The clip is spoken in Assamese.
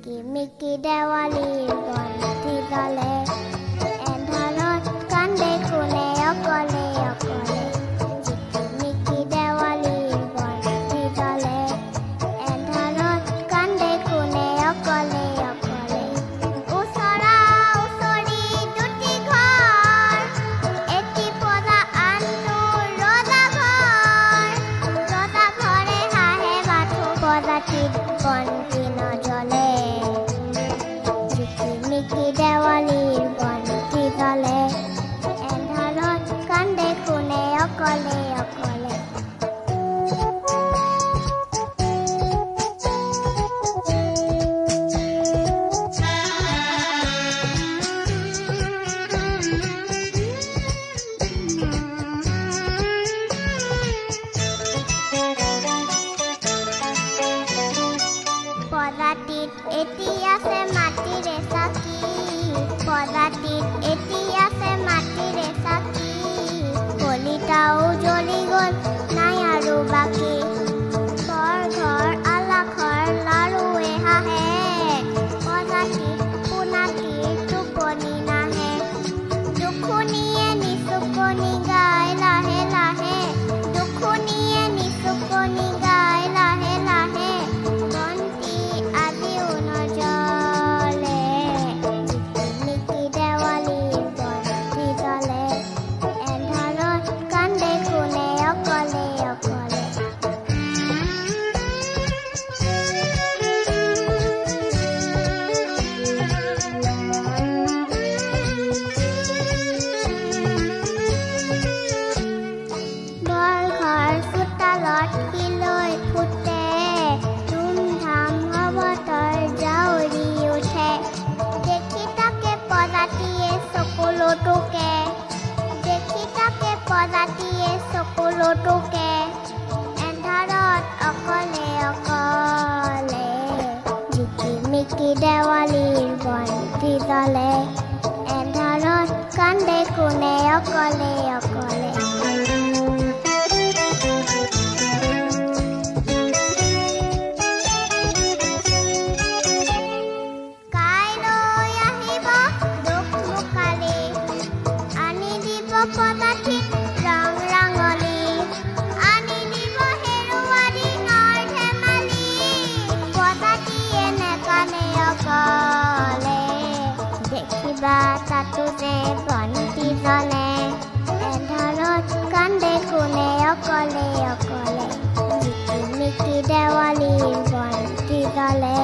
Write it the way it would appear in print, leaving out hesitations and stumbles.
ঝিকিমিকি দেৱালীৰ বন্তি জ্বলে এন্ধাৰত কান্দে কোনে অকলে অকলে ঝিকিমিকি দেৱালীৰ বন্তি জ্বলে এন্ধাৰত কান্দে কোনে অকলে অকলে ওচৰা ওচৰি দুটি ঘৰ এটি পদা আনটো ৰজা ঘৰে হাঁহে মাথো পদাটিত বন্তি নজ্বলে ঝিকিমিকি দেৱালীৰ বন্তি জ্বলে এন্ধাৰত কান্দে কোনে অকলে অকলে পদাটিত এটি আছে মাটিৰে চাকি পদাটিত এটি আছে মাটিৰে চাকি কলিতাও জ্বলি গ'ল নাই আৰু বাকী ঘৰ আলাখৰ লাৰুৱে হাঁহে পদাটিত পোনাটিৰ টোপনি নাহে দুখুনীয়ে নিচুকনি গাই লাহে লাহে দুখুনীয়ে নিচুকনি গাই লাহে লাহে বন্তি আজিও নজ্বলে ঝিকিমিকি দেৱালীৰ বন্তি জ্বলে এন্ধাৰত কান্দে কোনে অকলে অকলে বৰঘৰ চোতালত শিলৈ ফুটে ধুমধাম হবতৰ জাউৰি উঠে দেখি তাকে পদাতিয়ে চকুলো টোকে দেখি তাকে পদাতিয়ে চকুলো টোকে এন্ধাৰত অকলে অকলে ঝিকিমিকি দেৱালীৰ বন্তি জ্বলে এন্ধাৰত কান্দে কোনে অকলে অকলে কাইলৈ আহিব দুখ মুকালি আনি দিব পদাতিত ৰং ৰাঙলী আনি দিব হেৰুৱা দিনৰ ধেমালি পদাতিয়ে নেকানে অকলে দেখিবা তাতো যে বন্তি জ্বলে এন্ধাৰত কান্দে কোনে অকলে অকলে ঝিকিমিকি দেৱালীৰ বন্তি জ্বলে